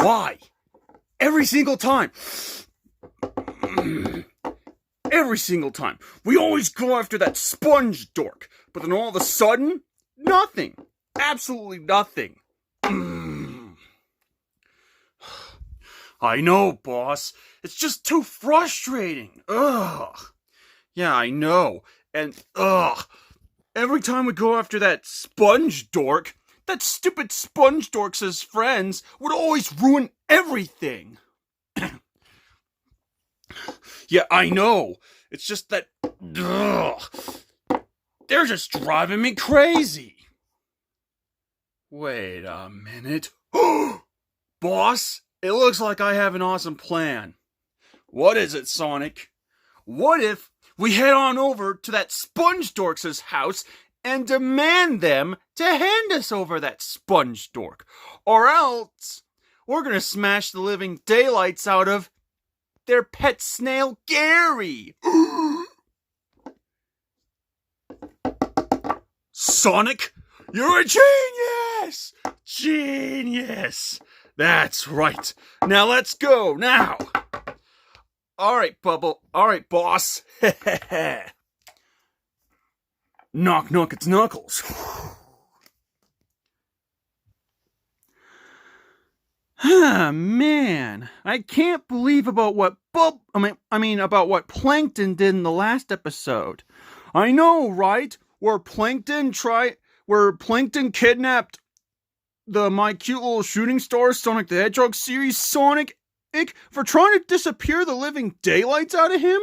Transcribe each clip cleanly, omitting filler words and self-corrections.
Why? Every single time. Every single time. We always go after that sponge dork, but then all of a sudden, nothing. Absolutely nothing. I know, boss. It's just too frustrating. Ugh. Yeah, I know. And, every time we go after that sponge dork, that stupid sponge dork's friends would always ruin everything. Yeah, I know. It's just that, they're just driving me crazy. Wait a minute. Boss, it looks like I have an awesome plan. What is it, Sonic? What if we head on over to that sponge dork's house and demand them to hand us over that sponge dork? Or else, we're gonna smash the living daylights out of their pet snail, Gary. Sonic, you're a genius! Genius! That's right. Now let's go, now. Alright, Bubble. Alright, boss. Knock, knock, it's Knuckles. Man, I can't believe about what about what Plankton did in the last episode. I know, right? Where Plankton kidnapped the My Cute Little Shooting Star Sonic the Hedgehog series Sonic for trying to disappear the living daylights out of him?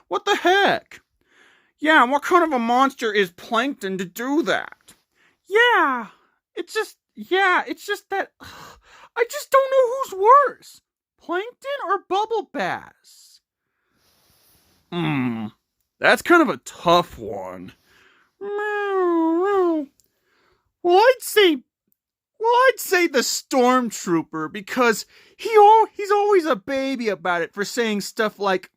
What the heck? Yeah, what kind of a monster is Plankton to do that? Yeah, it's just that I just don't know who's worse, Plankton or Bubble Bass. That's kind of a tough one. Well, I'd say the Stormtrooper, because he's always a baby about it for saying stuff like,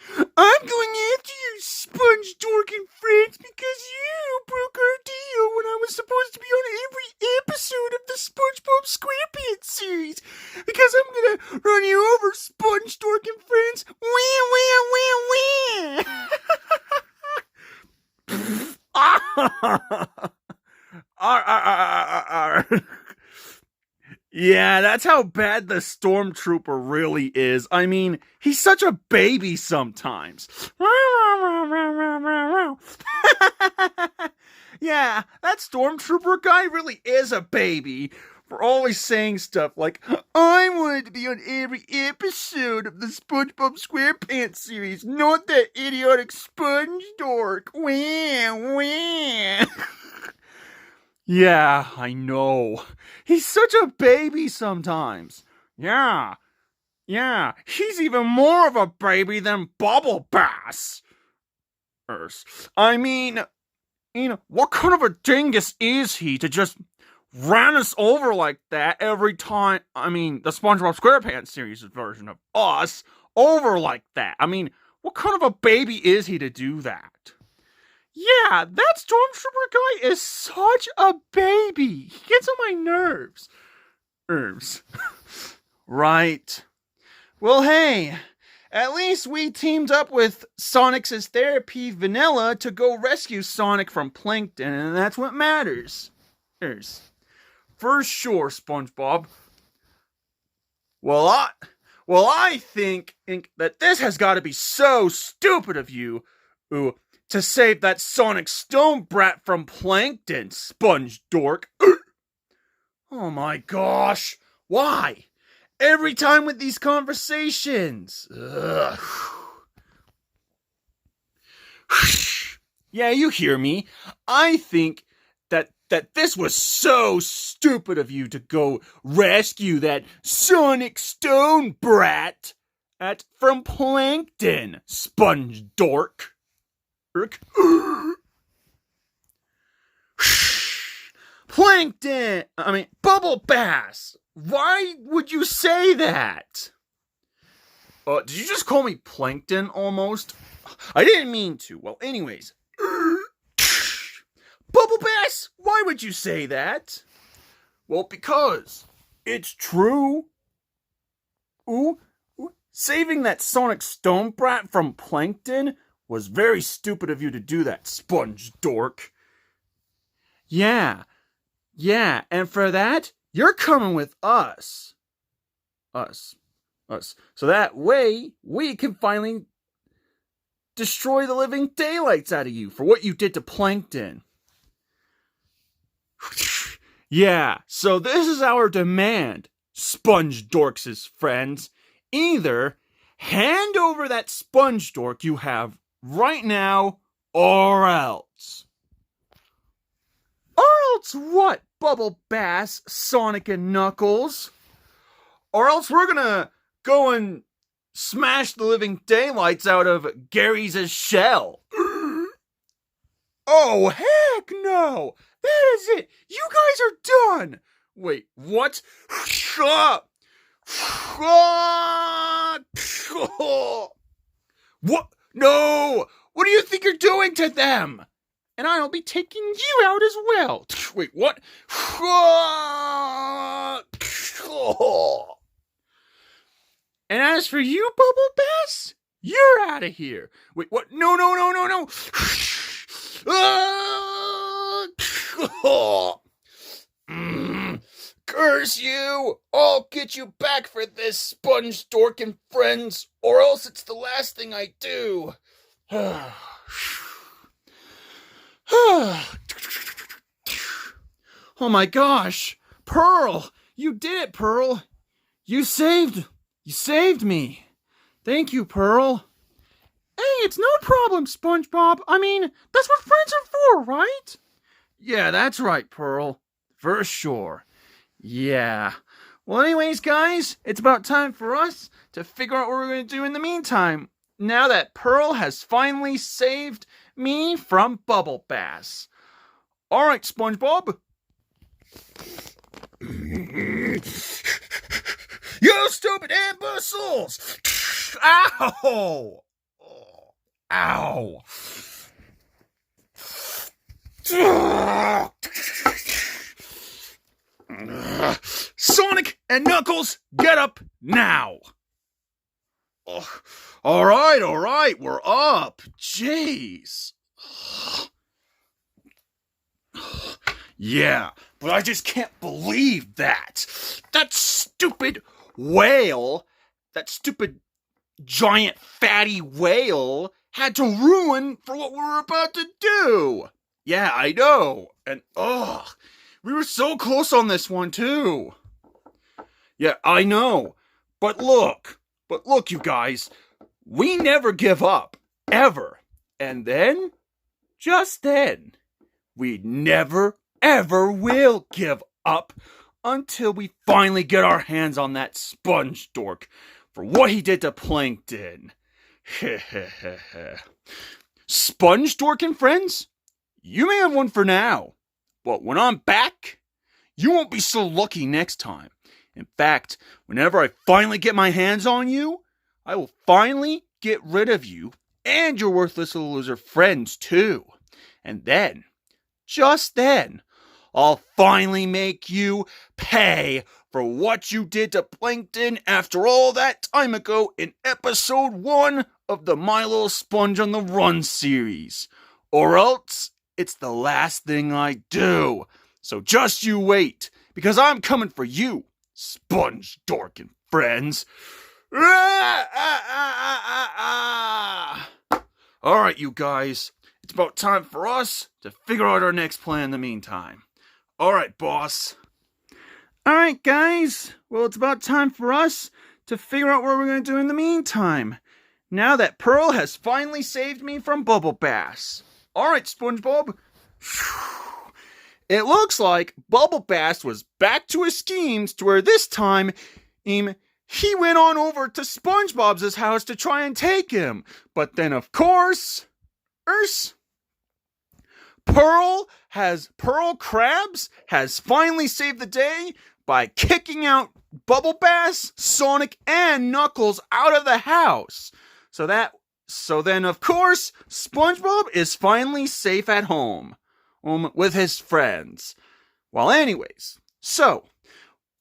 I'm going after you, Sponge Dork and friends, because you broke our deal when I was supposed to be on every episode of the SpongeBob SquarePants series. Because I'm gonna run you over, Sponge Dork and friends. Wah, wah, wah, wah. Yeah, that's how bad the Stormtrooper really is. I mean, he's such a baby sometimes. Yeah, that Stormtrooper guy really is a baby for always saying stuff like, I wanted to be on every episode of the SpongeBob SquarePants series, not that idiotic sponge dork. Wah, wah. Yeah, I know. He's such a baby sometimes. Yeah, he's even more of a baby than Bubble Bass. I mean, what kind of a dingus is he to just ran us over like that every time? I mean, the SpongeBob SquarePants series version of us over like that. I mean, what kind of a baby is he to do that? Yeah, that Stormtrooper guy is such a baby. He gets on my nerves. Right. Well, hey, at least we teamed up with Sonic's Therapy Vanilla to go rescue Sonic from Plankton, and that's what matters. For sure, SpongeBob. Well, I think that this has got to be so stupid of you, to save that Sonic Stone brat from Plankton, Sponge Dork. Oh my gosh, why? Every time with these conversations. Ugh. Yeah, you hear me. I think that this was so stupid of you to go rescue that Sonic Stone brat from Plankton, Sponge Dork. Plankton! Bubble Bass! Why would you say that? Did you just call me Plankton almost? I didn't mean to. Well, anyways. Bubble Bass! Why would you say that? Well, because it's true. Ooh, saving that Sonic Stone brat from Plankton was very stupid of you to do that, sponge dork. Yeah, and for that, you're coming with us. Us. So that way, we can finally destroy the living daylights out of you for what you did to Plankton. Yeah, so this is our demand, Sponge Dorks' friends. Either hand over that sponge dork you have right now, or else. Or else what, Bubble Bass, Sonic, and Knuckles? Or else we're gonna go and smash the living daylights out of Gary's shell. Oh, heck no! That is it! You guys are done! Wait, what? What? No! What do you think you're doing to them? And I'll be taking you out as well. Wait, what? And as for you, Bubble Bass, you're out of here. Wait, what? No. Curse you! I'll get you back for this, Sponge Dork and friends, or else it's the last thing I do. Oh my gosh! Pearl! You did it, Pearl! You saved me. Thank you, Pearl. Hey, it's no problem, SpongeBob. I mean, that's what friends are for, right? Yeah, that's right, Pearl. For sure. Yeah. Well, anyways, guys, it's about time for us to figure out what we're going to do in the meantime. Now that Pearl has finally saved me from Bubble Bass. All right, SpongeBob. You stupid imbeciles! Ow! Ow! Sonic and Knuckles, get up now! All right, we're up. Jeez. Yeah, but I just can't believe that. That stupid whale, that stupid giant fatty whale had to ruin for what we were about to do. Yeah, I know. And we were so close on this one too. Yeah, I know. But look, you guys, we never give up, ever. And then, just then, we never, ever will give up until we finally get our hands on that sponge dork for what he did to Plankton. Sponge dork and friends, you may have one for now, but when I'm back, you won't be so lucky next time. In fact, whenever I finally get my hands on you, I will finally get rid of you and your worthless little loser friends too. And then, just then, I'll finally make you pay for what you did to Plankton after all that time ago in episode 1 of the My Little Sponge on the Run series. Or else, it's the last thing I do. So just you wait, because I'm coming for you, Sponge Dork and friends. Alright, you guys, it's about time for us to figure out our next plan in the meantime. Alright, boss. Alright, guys, well, it's about time for us to figure out what we're going to do in the meantime. Now that Pearl has finally saved me from Bubble Bass. Alright, SpongeBob. It looks like Bubble Bass was back to his schemes to where this time he went on over to SpongeBob's house to try and take him. But then, of course, Pearl Krabs has finally saved the day by kicking out Bubble Bass, Sonic, and Knuckles out of the house. So then, of course, SpongeBob is finally safe at home with his friends. Well, anyways, so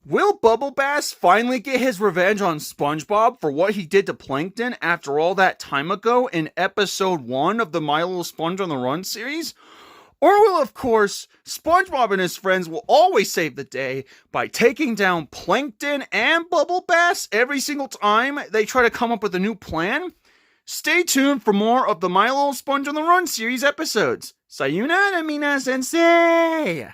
Will Bubble Bass finally get his revenge on SpongeBob for what he did to Plankton after all that time ago in episode 1 of the My Little Sponge on the Run series? Or will, of course, SpongeBob and his friends will always save the day by taking down Plankton and Bubble Bass every single time they try to come up with a new plan? Stay tuned for more of the My Little Sponge on the Run series episodes. Sayonara, mina sensei!